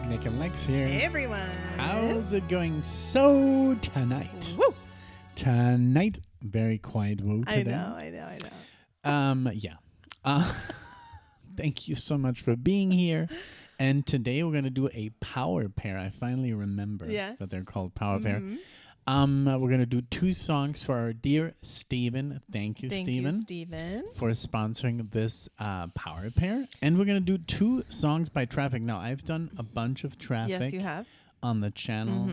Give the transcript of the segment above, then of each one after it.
Nick and Lex here. Hey everyone. How's it going tonight? Woo! Tonight, very quiet woo today. I know. Thank you so much for being here. And today we're going to do a power pair. I finally remember that they're called power pair. We're going to do 2 songs for our dear Steven. Thank you, Steven, for sponsoring this power pair. And we're going to do 2 songs by Traffic. Now, I've done a bunch of Traffic Yes, you have. on the channel,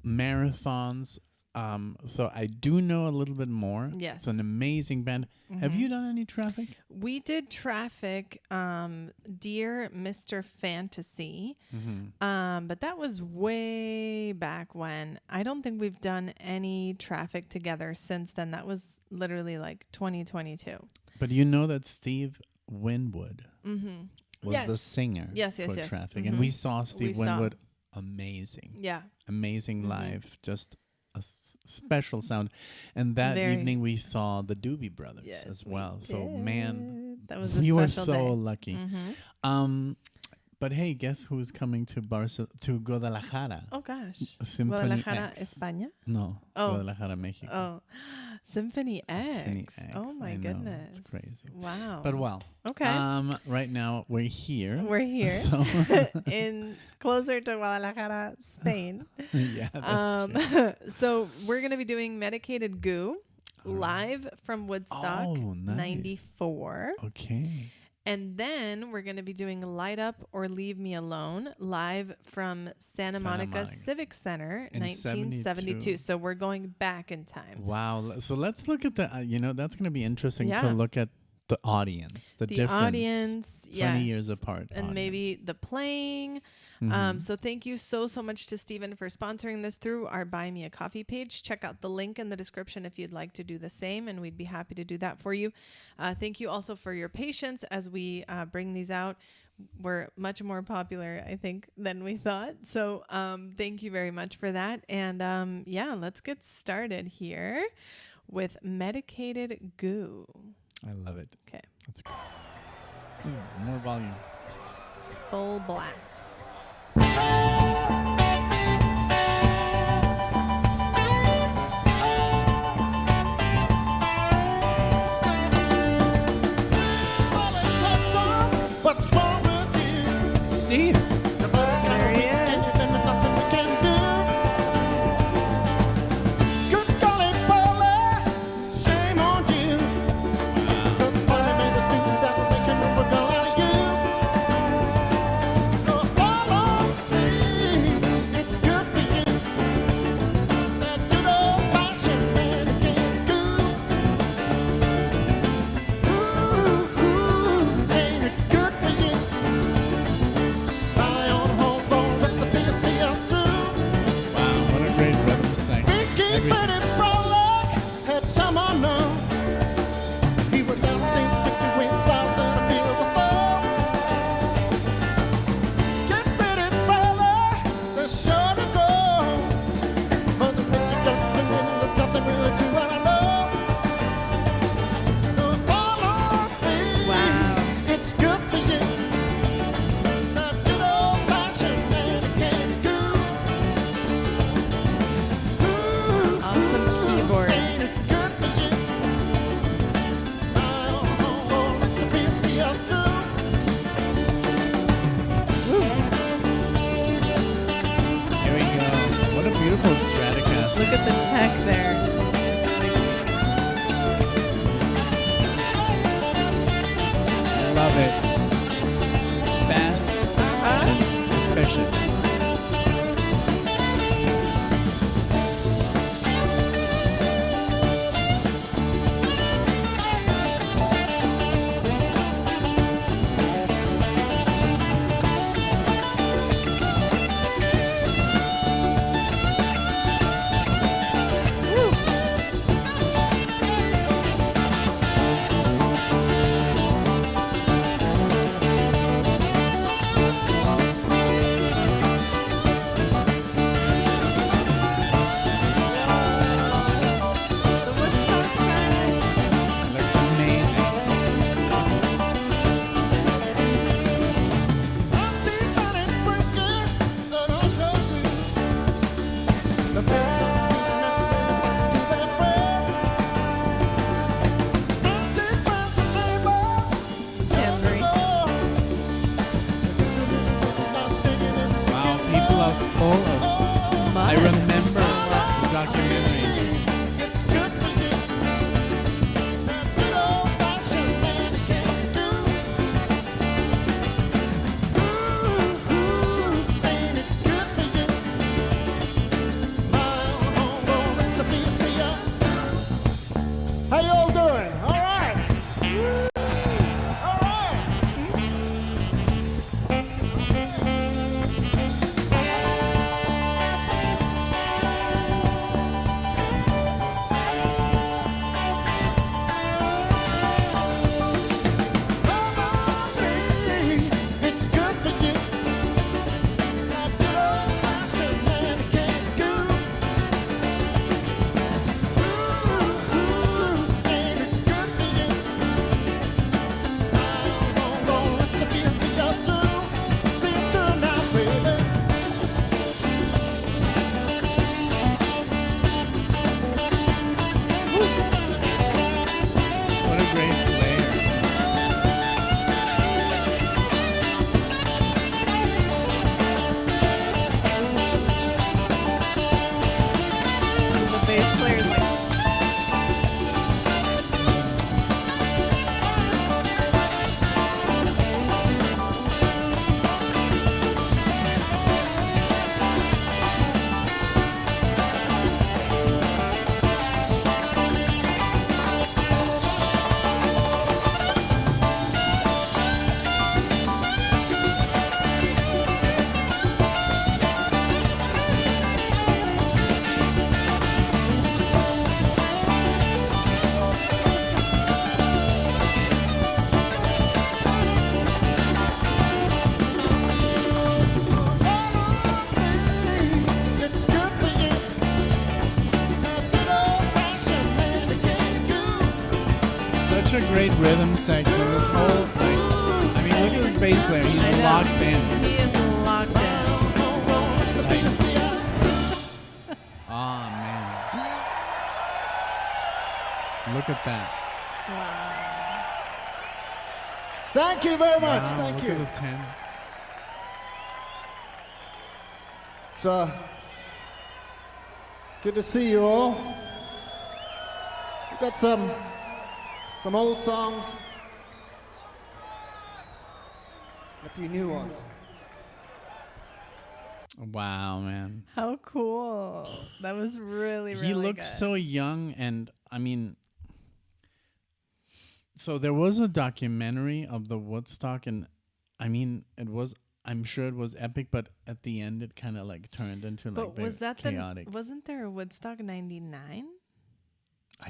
marathons. So I do know a little bit more. Yes. It's an amazing band. Have you done any Traffic? We did Traffic, Dear Mr. Fantasy. But that was way back when. I don't think we've done any Traffic together since then. That was literally like 2022. But you know that Steve Winwood was the singer for yes. Traffic. And we saw Steve Winwood. Amazing. Yeah. Amazing live. Just a special sound. And that evening we saw the Doobie Brothers as well. So man, that was a we were special so day. lucky. But hey, guess who's coming to Guadalajara? Oh gosh. Symphony Guadalajara, X. España? No, Guadalajara, Mexico. Oh, Symphony X. Symphony X. Oh my goodness. It's crazy. Wow. But well. Okay. Right now we're here. We're here. So in closer to Guadalajara, Spain. Yeah, that's true. So we're going to be doing Medicated Goo live from Woodstock, Oh, nice. 94. Okay. And then we're going to be doing Light Up or Leave Me Alone live from Santa Monica Civic Center, In 1972. 72. So we're going back in time. Wow. So let's look at the, that's going to be interesting Yeah. to look at the audience, the difference. Audience, 20 years apart. And maybe the playing. So thank you so much to Steven for sponsoring this through our Buy Me a Coffee page. Check out the link in the description if you'd like to do the same, and we'd be happy to do that for you. Thank you also for your patience as we bring these out. We're much more popular, I think, than we thought. So thank you very much for that. And let's get started here with Medicated Goo. I love it. Okay. Let's go. More volume. Full blast. What's wrong with you? Steve. There he is. Good golly, Paula, shame on you. 'Cause Paula made a stupid devil making a girl out of you. So follow me, it's good for you. That good old-fashioned Medicated Goo. Ooh, ain't it good for you? Buy on homegrown recipe to see us through. Wow, what a great rhythm section. Ricky Pretty Frolic had some unknown. He would just sing 50 wing clouds and a field of stone. Get ready, fella, there's sure to go. Mother Nature just been in, there's nothing really to what I know. So follow me, Wow. it's good for you. That good old-fashioned Medicated Goo. Ooh, Awesome keyboard. ain't it good for you? Buy on homegrown recipe to see us through. Here we go. What a beautiful Stratocaster. Look at the tech there. Love it. Fast and efficient. rhythm section, this whole thing. I mean, look at this bass player. He's locked in. He is locked in. Oh, man. Look at that. Wow. Thank you very much. Wow, Thank look you. at the tents. It's good to see you all. We've got some old songs, and a few new ones. Wow, man. How cool. That was really, really He looks good. so young, and I mean, so there was a documentary of the Woodstock, and I mean, I'm sure it was epic, but at the end it kind of like turned into like was that chaotic. Wasn't there a Woodstock 99?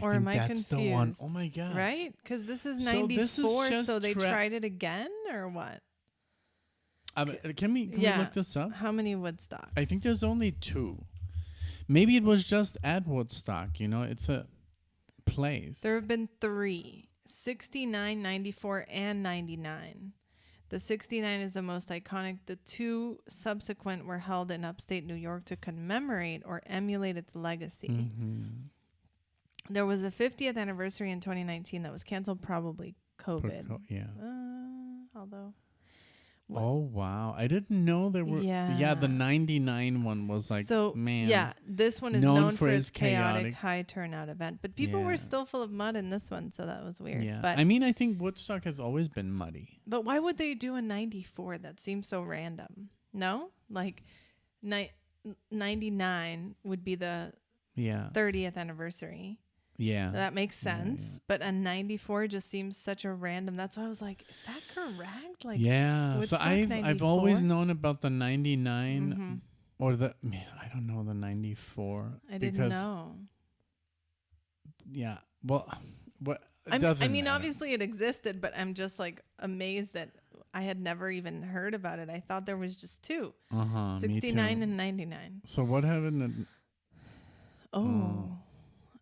Or am I confused? The one. Oh my god! Right? Because this is So 94, so they tried it again, or what? Can we look this up? How many Woodstocks? I think there's only 2. Maybe it was just at Woodstock. You know, it's a place. There have been 3: 69, 94, and 99. The 69 is the most iconic. The 2 subsequent were held in upstate New York to commemorate or emulate its legacy. Mm-hmm. There was a 50th anniversary in 2019 that was canceled, probably COVID. Although. Oh, wow. I didn't know there were. Yeah, the 99 one was like, so, man. Yeah, this one is known for its chaotic high turnout event. But people were still full of mud in this one, so that was weird. Yeah. But I mean, I think Woodstock has always been muddy. But why would they do a 94? That seems so random. No? Like, 99 would be the 30th anniversary. Yeah. That makes sense. Yeah. But a 94 just seems such a random. That's why I was like, is that correct? Like, so I've always known about the 99 or I don't know, the 94. I didn't know. Yeah. Well, I mean, obviously it existed, but I'm just like amazed that I had never even heard about it. I thought there was just 2. 69 and 99. So what happened?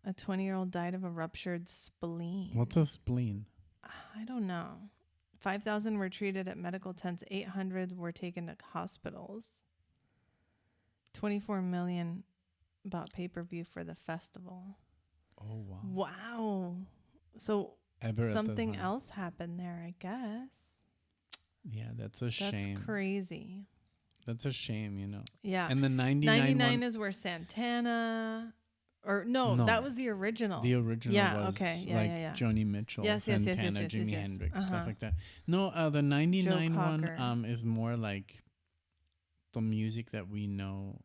A 20-year-old died of a ruptured spleen. What's a spleen? I don't know. 5,000 were treated at medical tents. 800 were taken to hospitals. 24 million bought pay-per-view for the festival. Oh, wow. Wow. So something else happened there, I guess. Yeah, that's a shame. That's crazy. That's a shame, you know. Yeah. And the 99 is where Santana... Or no, that was the original. The original was like Joni Mitchell, Santana, Jimi Hendrix, stuff like that. No, the 99 one is more like the music that we know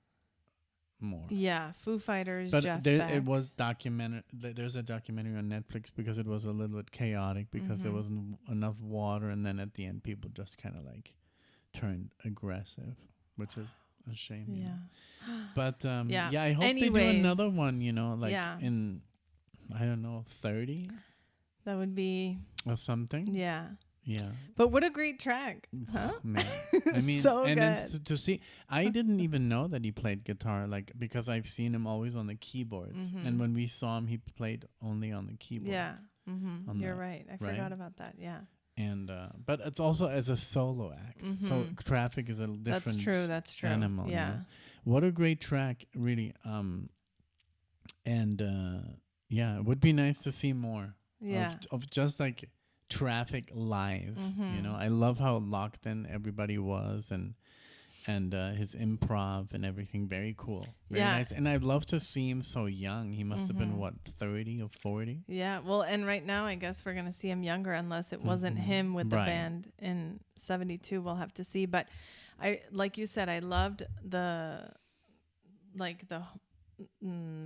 more. Yeah, Foo Fighters, but Jeff Beck. It was documented. There's a documentary on Netflix because it was a little bit chaotic because there wasn't enough water, and then at the end people just kind of like turned aggressive, which is a shame. Yeah. But I hope they do another one, you know, like in, I don't know, 30? That would be... Or something? Yeah. Yeah. But what a great track. Huh? Man. I mean, so and good. to see, I didn't even know that he played guitar, like, because I've seen him always on the keyboards. And when we saw him, he played only on the keyboards. Yeah. You're right. I forgot about that. Yeah. And but it's also as a solo act. So Traffic is a different That's true. animal. Yeah. You know? What a great track, really. And it would be nice to see more of just like Traffic live. You know, I love how locked in everybody was, and his improv and everything. Very cool. Very nice. And I'd love to see him so young. He must have been, what, 30 or 40? Yeah. Well, and right now, I guess we're going to see him younger unless it wasn't him with the band in 72. We'll have to see. But like you said, I loved the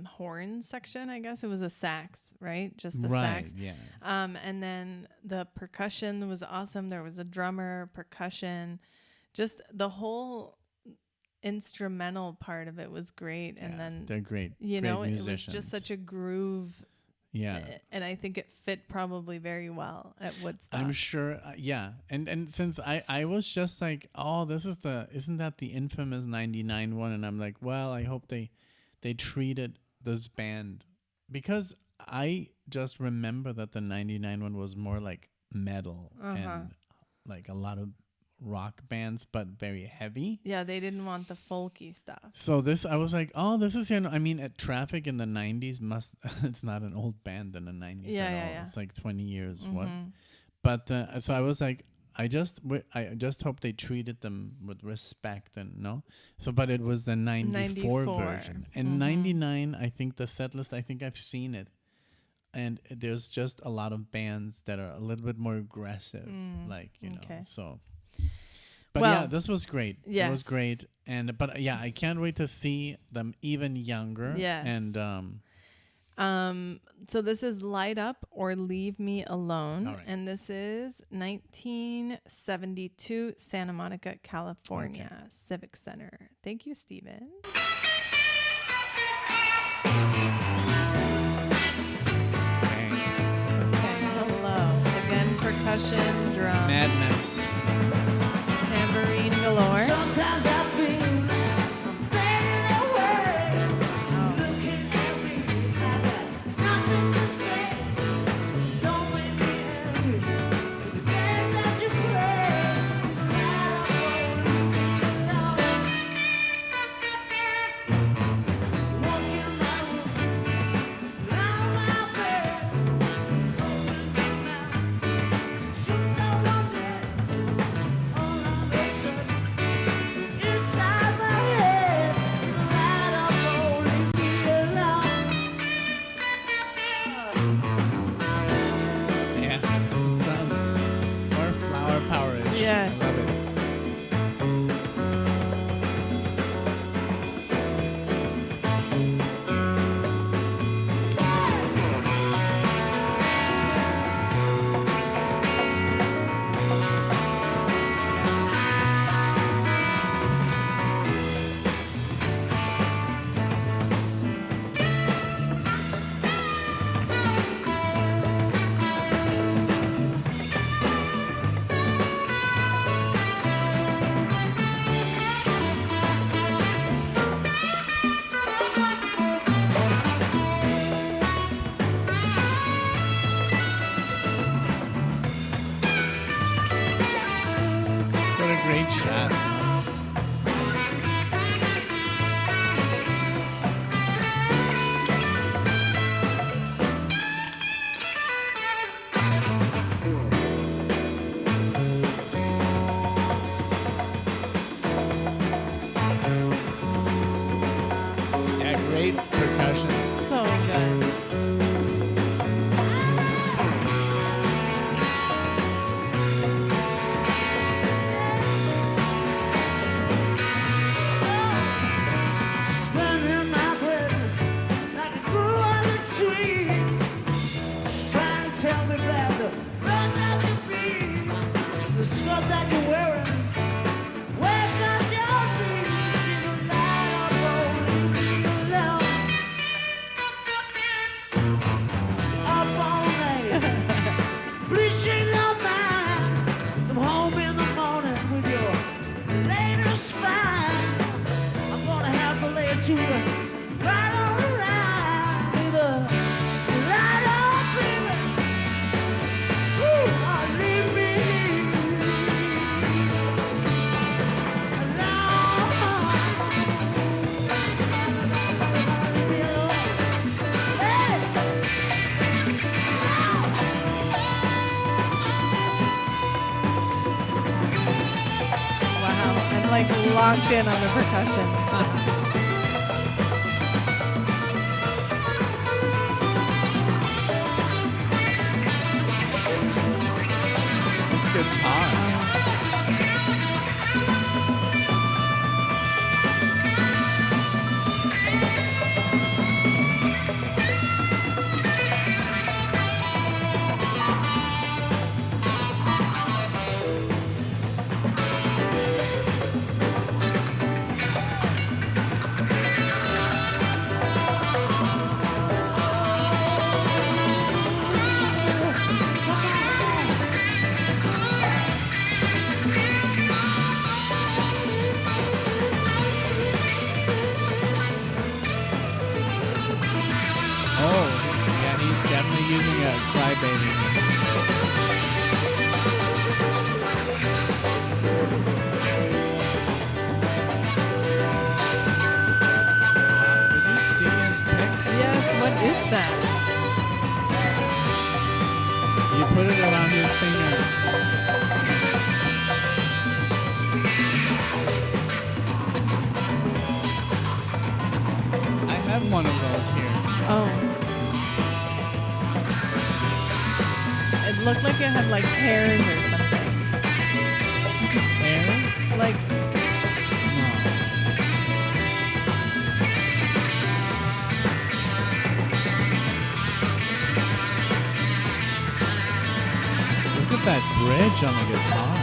horn section. I guess it was a sax, right? Just the sax. Yeah. And then the percussion was awesome. There was a drummer, percussion, just the whole instrumental part of it was great. Yeah, and then they're great. You know, musicians. it was just such a groove. Yeah. And I think it fit probably very well at Woodstock. I'm sure. Yeah. And since I was just like, oh, isn't that the infamous 99 one? And I'm like, well, I hope they treated this band, because I just remember that the 99 one was more like metal and like a lot of rock bands, but very heavy. Yeah, they didn't want the folky stuff. So I was like, oh, this is, I mean, at Traffic in the 90s it's not an old band in the 90s at all. Yeah. It's like 20 years, what? But so I was like, I just hope they treated them with respect but it was the 94 version. And 99, I think the set list, I think I've seen it. And there's just a lot of bands that are a little bit more aggressive, so. But yeah, this was great. Yes. It was great. But I can't wait to see them even younger. Yes. And so this is Light Up or Leave Me Alone. All right. And this is 1972 Santa Monica, California, Civic Center. Thank you, Stephen. Percussion, drum, madness, tambourine galore. Sometimes I feel I'm fading away. Looking at me, I got nothing to say. Don't make me angry. The games that you play, walking my room, round my bed. great shot. Yeah, great percussion. So good. Spinning my breath like it grew on a tree. Just trying to tell me that the birds have to be. The skirt that you're wearing, where does your feet? She's a light up rolling me alone. Up all night, bleaching your mind. Come home in the morning with your latest find. I'm gonna have to lay it to you right on the line, baby. Right on, baby. Woo, leave me alone. Leave me alone. Hey. Wow, I'm like locked in on the percussion. This guitar. like hairs or something. Hairs? Like. No. Look at that bridge on the guitar.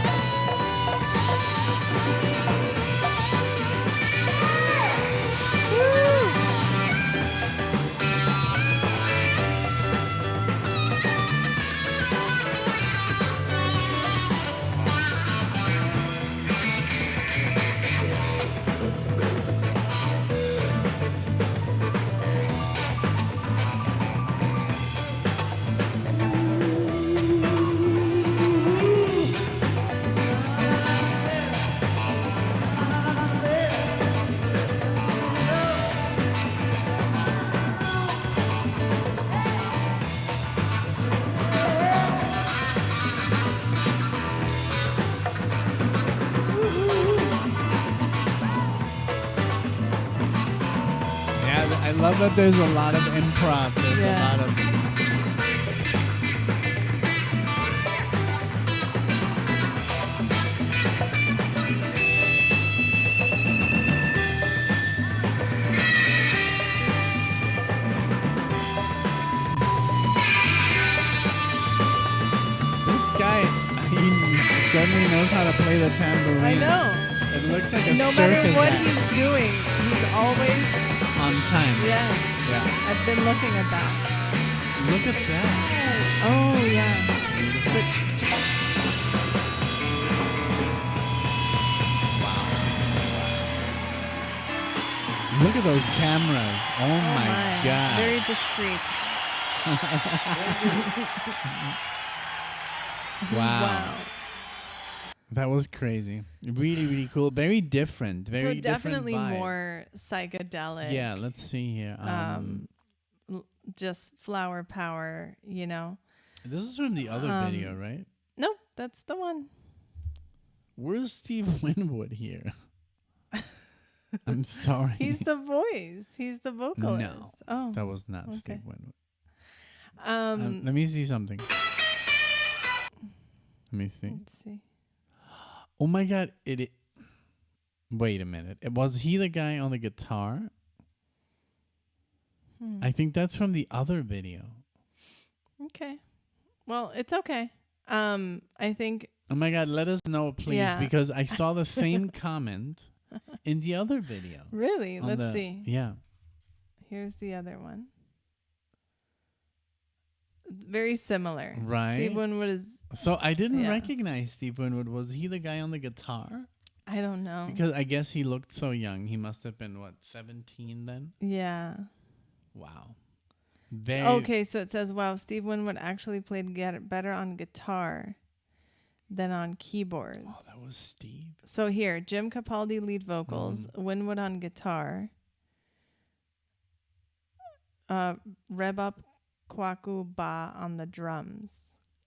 I love that there's a lot of improv. There's a lot of... This guy, he certainly knows how to play the tambourine. I know. It looks like a no circus matter what act. He's doing, he's always on time. Yeah. Yeah. I've been looking at that. Look at that. Oh yeah. Wow. Look at those cameras. Oh my God. Very discreet. Wow. That was crazy. Really, really cool. Very different. Very so definitely different vibe. More psychedelic. Yeah, let's see here. Just flower power, you know. This is from the other video, right? Nope, that's the one. Where's Steve Winwood here? I'm sorry. He's the voice. He's the vocalist. No. Oh. That was not Steve Winwood. Let me see something. Let me see. Let's see. Oh my God! Wait a minute. Was he the guy on the guitar? I think that's from the other video. Okay. Well, it's okay. I think. Oh my God! Let us know, please, because I saw the same comment in the other video. Really? Let's see. Yeah. Here's the other one. Very similar. Right. Steve Winwood is. So I didn't recognize Steve Winwood. Was he the guy on the guitar? I don't know. Because I guess he looked so young. He must have been, 17 then? Yeah. Wow. Okay, so it says, wow, Steve Winwood actually played better on guitar than on keyboards. Oh, that was Steve. So here, Jim Capaldi lead vocals, Winwood on guitar, Rebop Kwaku Ba on the drums.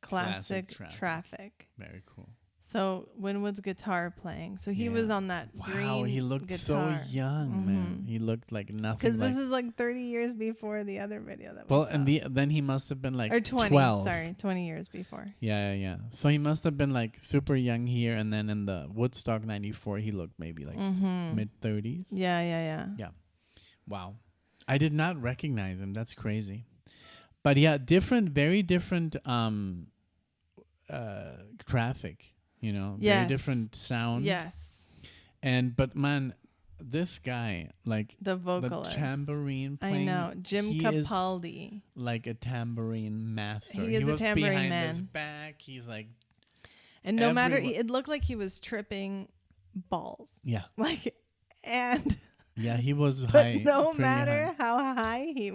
Classic Traffic. Very cool. So Winwood's guitar playing. So he was on that green Wow, he looked guitar. so young, man. He looked like nothing. Because this is like 30 years before the other video that then he must have been like or 20, 12. Sorry, 20 years before. Yeah. So he must have been like super young here, and then in the Woodstock '94, he looked maybe like mid-30s. Yeah. Wow. I did not recognize him. That's crazy. But yeah, very different traffic, you know, very different sound. Yes. But man, this guy, like the vocalist, the tambourine playing, I know, Jim Capaldi, is like a tambourine master. He was a tambourine behind man. his back. He's like, and no matter, it looked like he was tripping balls. Yeah. Like, and. Yeah, he was but high. No matter how high he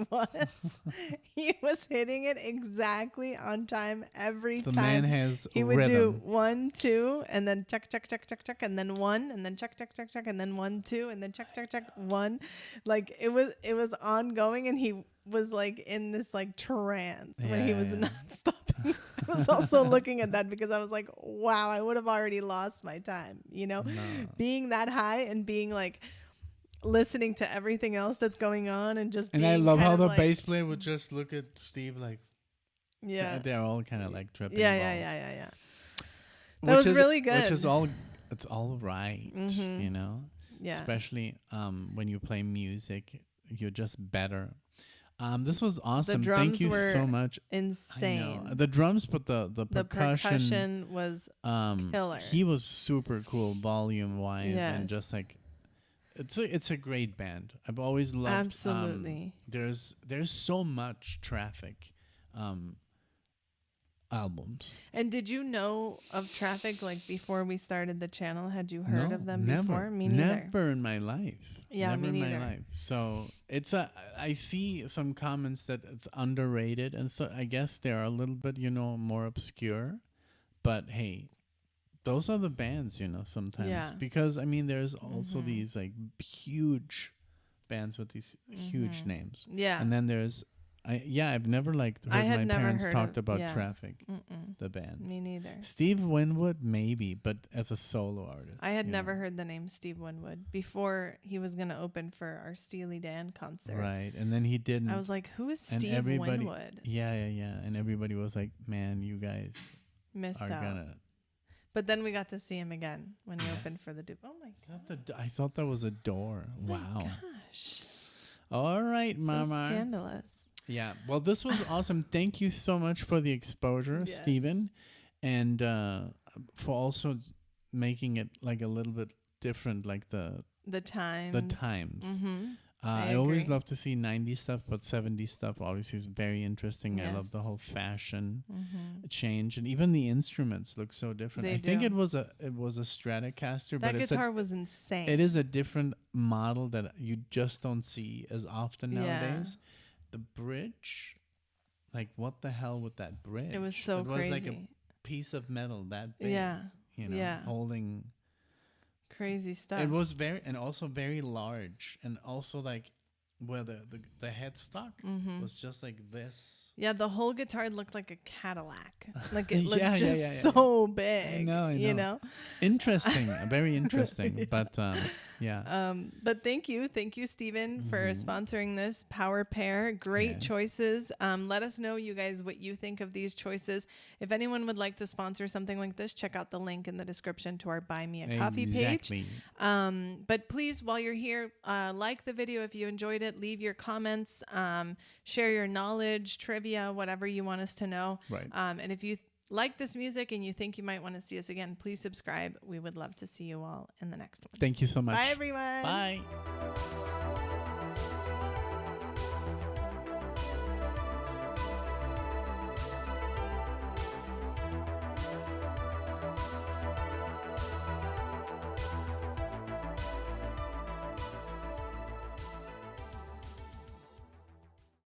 was hitting it exactly on time every time. The man has he would rhythm. do 1, 2, and then check, and then 1, and then check, and then 1, 2, and then check, 1. Like it was ongoing, and he was like in this like trance where he was not stopping. I was also looking at that because I was like, wow, I would have already lost my time, you know, being that high and being like. Listening to everything else that's going on and just and I love how the bass player would just look at Steve like Yeah. They're all kind of like tripping Yeah, balls. yeah. That was really good. Which is it's all right, you know? Yeah. Especially when you play music, you're just better. This was awesome. The drums Thank you were so much. insane. I know. The drums, but the percussion was killer. He was super cool volume wise and just like it's a great band. I've always loved. Absolutely. There's so much Traffic albums. And did you know of Traffic like before we started the channel? Had you heard of them before? Me neither. Never in my life. Yeah, never me in neither. my life. So I see some comments that it's underrated, and so I guess they are a little bit, more obscure. But hey, those are the bands, sometimes because there's also these like huge bands with these huge names. Yeah, and then there's. I've never heard my parents talked about Traffic, the band. Me neither. Steve Winwood, maybe, but as a solo artist. I had never heard the name Steve Winwood before he was going to open for our Steely Dan concert. Right, and then he didn't. I was like, who is Steve Winwood? Yeah. And everybody was like, man, you guys missed are out. gonna. But then we got to see him again when he opened for the Duke. Oh, my God. I thought that was a door. Oh wow. Gosh. All right, Mama. So scandalous. Yeah, well, this was awesome. Thank you so much for the exposure, Stephen, and for also making it like a little bit different, like the times. Mm-hmm. I always love to see 90s stuff, but 70s stuff obviously is very interesting. Yes. I love the whole fashion change, and even the instruments look so different. I think it was a Stratocaster, that but guitar was insane. It is a different model that you just don't see as often nowadays. The bridge, like what the hell with that bridge? It was so crazy. It was like a piece of metal that big. Holding crazy stuff. It was also very large, and also like where the headstock was just like this. Yeah, the whole guitar looked like a Cadillac. Like it looked so big. I know. Interesting, very interesting. But but thank you, Stephen, for sponsoring this power pair. Great choices. Let us know, you guys, what you think of these choices. If anyone would like to sponsor something like this, check out the link in the description to our Buy Me a Coffee page. But please, while you're here, like the video if you enjoyed it. Leave your comments. Share your knowledge, trivia, whatever you want us to know. Right. And if you like this music and you think you might want to see us again, please subscribe. We would love to see you all in the next one. Thank you so much. Bye, everyone. Bye.